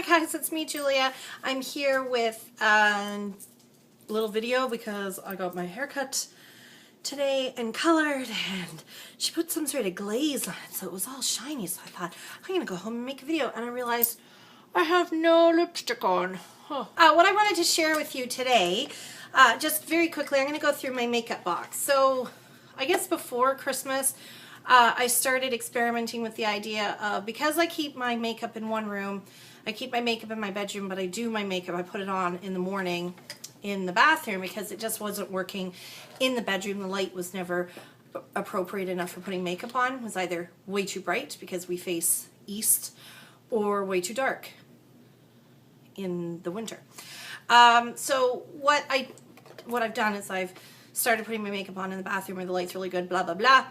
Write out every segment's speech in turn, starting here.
Hi guys, it's me, Julia. I'm here with a little video because I got my hair cut today and colored, and she put some sort of glaze on it so it was all shiny. So I thought, I'm gonna go home and make a video, and I realized I have no lipstick on. What I wanted to share with you today, just very quickly, I'm gonna go through my makeup box. So I guess before Christmas, I started experimenting with the idea of, because I keep my makeup in one room, I keep my makeup in my bedroom, but I do my makeup, I put it on in the morning in the bathroom because it just wasn't working in the bedroom. The light was never appropriate enough for putting makeup on. It was either way too bright because we face east, or way too dark in the winter. So what I've done is I've started putting my makeup on in the bathroom where the light's really good, blah, blah, blah.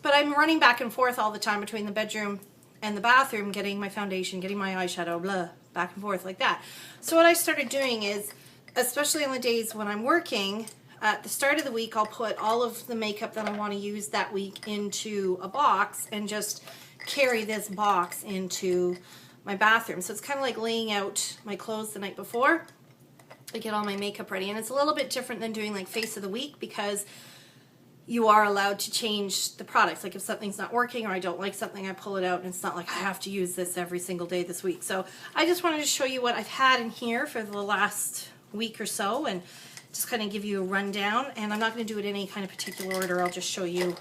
But I'm running back and forth all the time between the bedroom and the bathroom, getting my foundation, getting my eyeshadow, blah, back and forth like that. So what I started doing is, especially on the days when I'm working, at the start of the week, I'll put all of the makeup that I want to use that week into a box and just carry this box into my bathroom. So it's kind of like laying out my clothes the night before. I get all my makeup ready, and it's a little bit different than doing like face of the week because you are allowed to change the products. Like if something's not working or I don't like something, I pull it out, and it's not like I have to use this every single day this week. So I just wanted to show you what I've had in here for the last week or so and just kind of give you a rundown. And I'm not going to do it in any kind of particular order. I'll just show you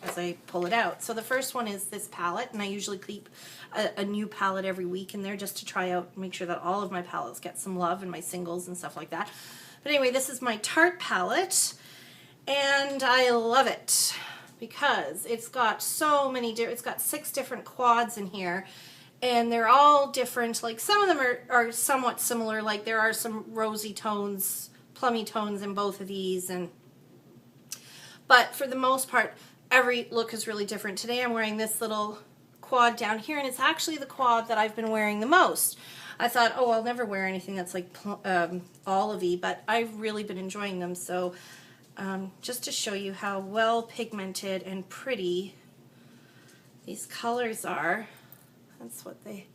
as I pull it out. So the first one is this palette, and I usually keep a new palette every week in there just to try out, make sure that all of my palettes get some love and my singles and stuff like that. But anyway, this is my Tarte palette. And I love it because it's got so many it's got 6 different quads in here, and they're all different. Like some of them are somewhat similar, like there are some rosy tones, plummy tones in both of these, but for the most part every look is really different. Today I'm wearing this little quad down here, and it's actually the quad that I've been wearing the most. I thought, oh, I'll never wear anything that's like olive-y, but I've really been enjoying them. So just to show you how well pigmented and pretty these colors are, that's what they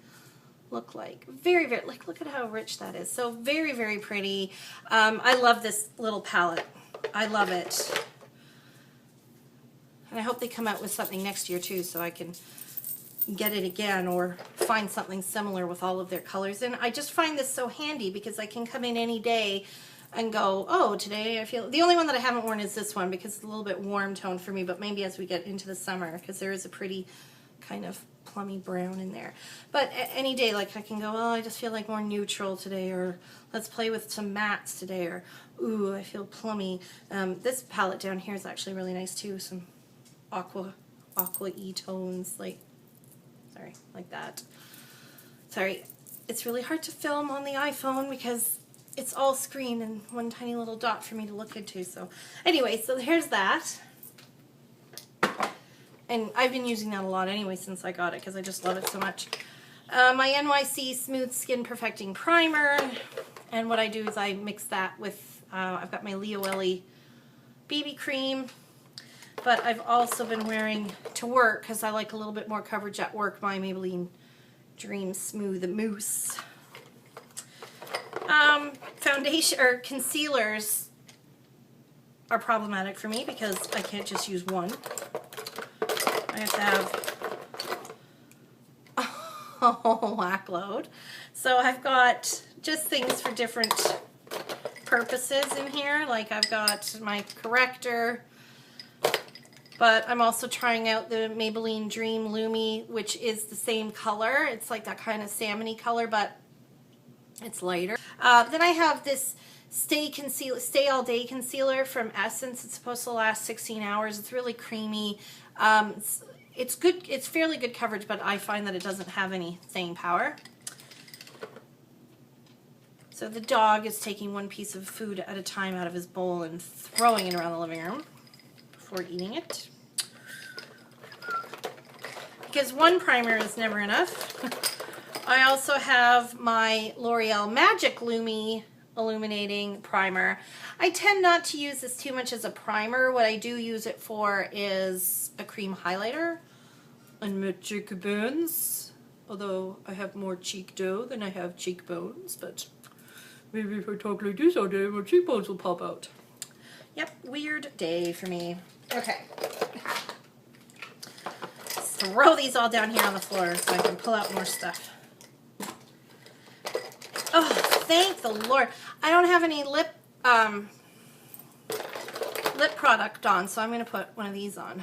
look like. Very, very, like, look at how rich that is. So very, very pretty. I love this little palette. I love it. And I hope they come out with something next year too, so I can get it again or find something similar with all of their colors. And I just find this so handy because I can come in any day and go, oh, today I feel... The only one that I haven't worn is this one because it's a little bit warm tone for me, but maybe as we get into the summer, because there is a pretty kind of plummy brown in there. But any day, like, I can go, oh, I just feel like more neutral today, or let's play with some mattes today, or ooh, I feel plummy. This palette down here is actually really nice too, some aqua-y tones, like, sorry, like that. Sorry, it's really hard to film on the iPhone because it's all screen and one tiny little dot for me to look into. So anyway, so here's that. And I've been using that a lot anyway since I got it because I just love it so much. My NYC Smooth Skin Perfecting Primer. And what I do is I mix that with, I've got my Leo Ellie BB Cream. But I've also been wearing to work, because I like a little bit more coverage at work, my Maybelline Dream Smooth Mousse. Foundation or concealers are problematic for me because I can't just use one. I have to have a whole whack load. So I've got just things for different purposes in here. Like I've got my corrector, but I'm also trying out the Maybelline Dream Lumi, which is the same color. It's like that kind of salmon-y color, but it's lighter. Then I have this Stay All Day Concealer from Essence. It's supposed to last 16 hours. It's really creamy. It's good. It's fairly good coverage, but I find that it doesn't have any staying power. So the dog is taking one piece of food at a time out of his bowl and throwing it around the living room before eating it. Because one primer is never enough. I also have my L'Oreal Magic Lumi Illuminating Primer. I tend not to use this too much as a primer. What I do use it for is a cream highlighter. And Magic Burns. Although I have more cheek dough than I have cheekbones, but maybe if I talk like this all day, my cheekbones will pop out. Yep, weird day for me. Okay. Throw these all down here on the floor so I can pull out more stuff. Oh, thank the Lord. I don't have any lip product on, so I'm going to put one of these on.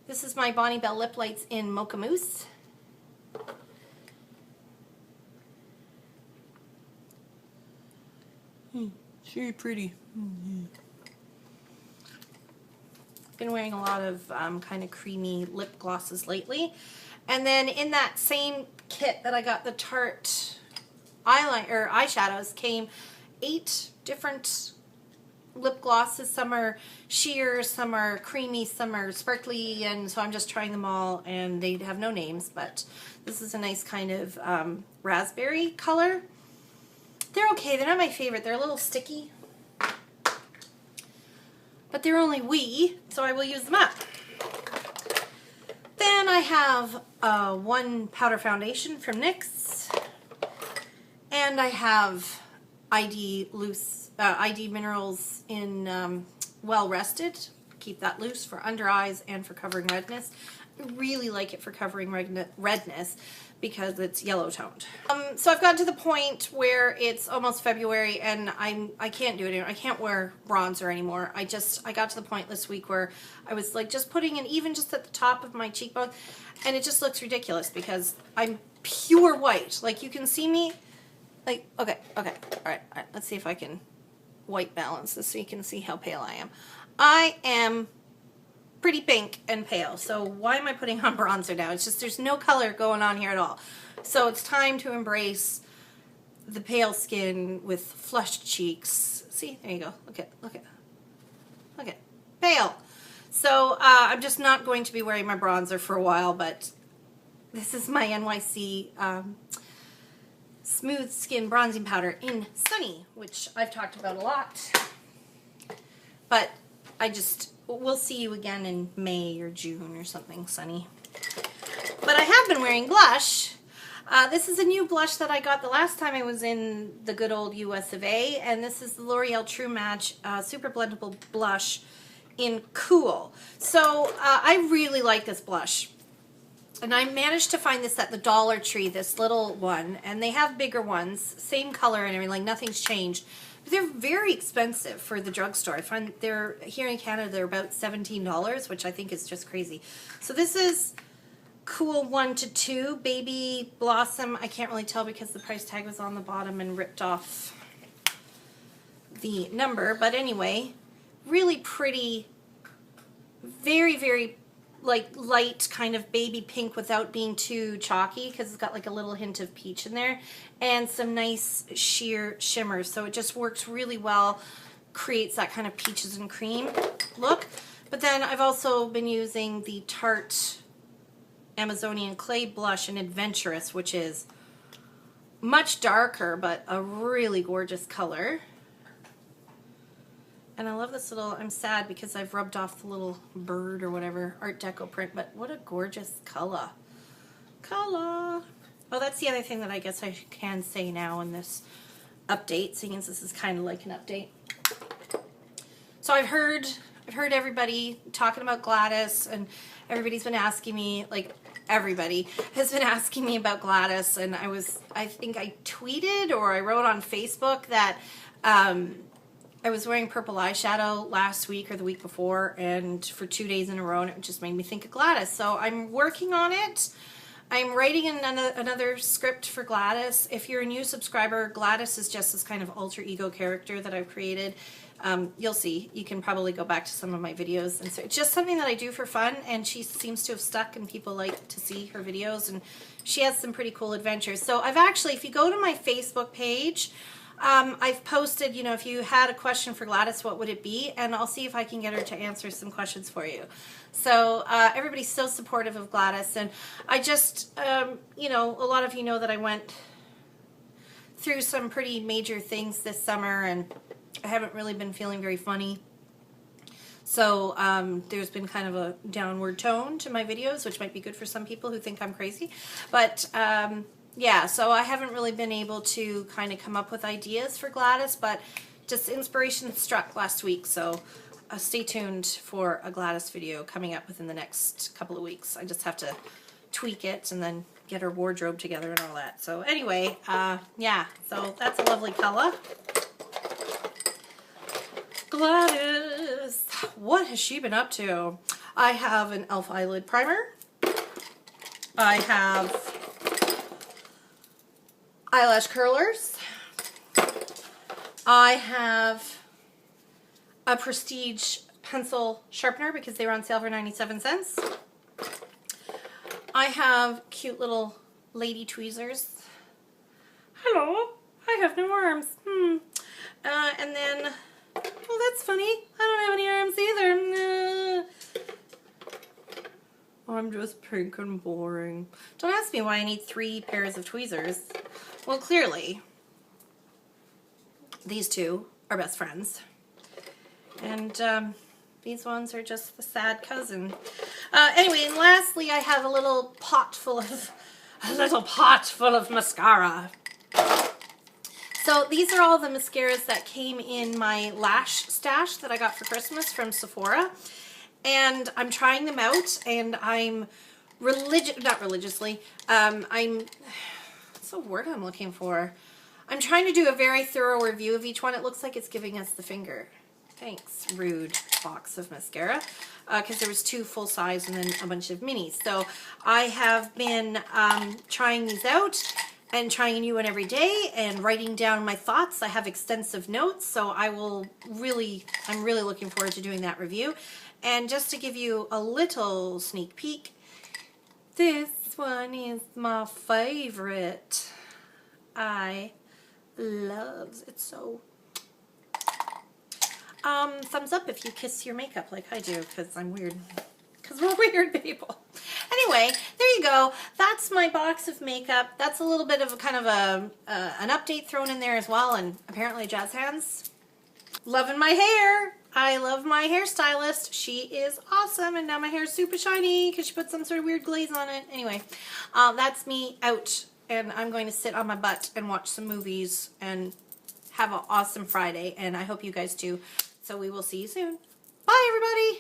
This is my Bonnie Bell Lip Lights in Mocha Mousse. It's very pretty. Been wearing a lot of kind of creamy lip glosses lately. And then in that same kit that I got, the Tarte eyeshadows, came 8 different lip glosses. Some are sheer, some are creamy, some are sparkly, and so I'm just trying them all, and they have no names, but this is a nice kind of raspberry color. They're okay. They're not my favorite. They're a little sticky, but they're only wee, so I will use them up. Then I have one powder foundation from NYX, and I have ID Minerals in Well Rested. Keep that loose for under eyes and for covering redness. I really like it for covering redness because it's yellow toned. So I've gotten to the point where it's almost February and I can't do it anymore. I can't wear bronzer anymore. I got to the point this week where I was like just putting it even just at the top of my cheekbone, and it just looks ridiculous because I'm pure white. Like, you can see me. Like, okay, all right, let's see if I can white balance this so you can see how pale I am. I am pretty pink and pale, so why am I putting on bronzer now? It's just there's no color going on here at all. So it's time to embrace the pale skin with flushed cheeks. See, there you go. Look at, pale. So I'm just not going to be wearing my bronzer for a while, but this is my NYC Smooth Skin Bronzing Powder in Sunny, which I've talked about a lot. But we'll see you again in May or June or something, Sunny. But I have been wearing blush. This is a new blush that I got the last time I was in the good old US of A, and this is the L'Oreal True Match Super Blendable Blush in Cool. So I really like this blush. And I managed to find this at the Dollar Tree, this little one, and they have bigger ones, same color and everything, like nothing's changed. But they're very expensive for the drugstore. I find they're, here in Canada, they're about $17, which I think is just crazy. So this is Cool 1 to 2, Baby Blossom. I can't really tell because the price tag was on the bottom and ripped off the number. But anyway, really pretty, very, very like light kind of baby pink without being too chalky, because it's got like a little hint of peach in there, and some nice sheer shimmers, so it just works really well, creates that kind of peaches and cream look. But then I've also been using the Tarte Amazonian Clay Blush in Adventurous, which is much darker but a really gorgeous color. And I love this little, I'm sad because I've rubbed off the little bird or whatever, Art Deco print, but what a gorgeous color. Color. Oh, that's the other thing that I guess I can say now in this update, seeing as this is kind of like an update. So I've heard everybody talking about Gladys, and everybody's been asking me, like everybody has been asking me about Gladys, and I think I tweeted or I wrote on Facebook that I was wearing purple eyeshadow last week or the week before, and for 2 days in a row, and it just made me think of Gladys. So I'm working on it. I'm writing another script for Gladys. If you're a new subscriber, Gladys is just this kind of alter ego character that I've created. You'll see. You can probably go back to some of my videos. And so it's just something that I do for fun, and she seems to have stuck, and people like to see her videos, and she has some pretty cool adventures. So I've actually, if you go to my Facebook page, I've posted, you know, if you had a question for Gladys, what would it be? And I'll see if I can get her to answer some questions for you. So everybody's so supportive of Gladys. And I just, you know, a lot of you know that I went through some pretty major things this summer, and I haven't really been feeling very funny. So there's been kind of a downward tone to my videos, which might be good for some people who think I'm crazy. But yeah, so I haven't really been able to kind of come up with ideas for Gladys, but just inspiration struck last week. So stay tuned for a Gladys video coming up within the next couple of weeks. I just have to tweak it and then get her wardrobe together and all that. So anyway, yeah, so that's a lovely color. Gladys, what has she been up to? I have an e.l.f. eyelid primer. I have eyelash curlers. I have a Prestige pencil sharpener because they were on sale for 97 cents. I have cute little lady tweezers. Hello, I have no arms. And then, well, that's funny. I don't have any arms either. I'm just pink and boring. Don't ask me why I need 3 pairs of tweezers. Well, clearly, these two are best friends. And these ones are just the sad cousin. Anyway, and lastly, I have a little pot full of mascara. So these are all the mascaras that came in my lash stash that I got for Christmas from Sephora. And I'm trying them out, and I'm what's the word I'm looking for? I'm trying to do a very thorough review of each one. It looks like it's giving us the finger. Thanks, rude box of mascara. Because there was 2 full size and then a bunch of minis. So I have been trying these out and trying a new one every day and writing down my thoughts. I have extensive notes, so I'm really looking forward to doing that review. And just to give you a little sneak peek, this one is my favorite. I love it so. Thumbs up if you kiss your makeup like I do, because I'm weird. Because we're weird people. Anyway, there you go. That's my box of makeup. That's a little bit of a kind of an update thrown in there as well. And apparently Jazz Hands, loving my hair. I love my hairstylist. She is awesome. And now my hair is super shiny because she put some sort of weird glaze on it. Anyway, that's me out. And I'm going to sit on my butt and watch some movies and have an awesome Friday. And I hope you guys do. So we will see you soon. Bye, everybody.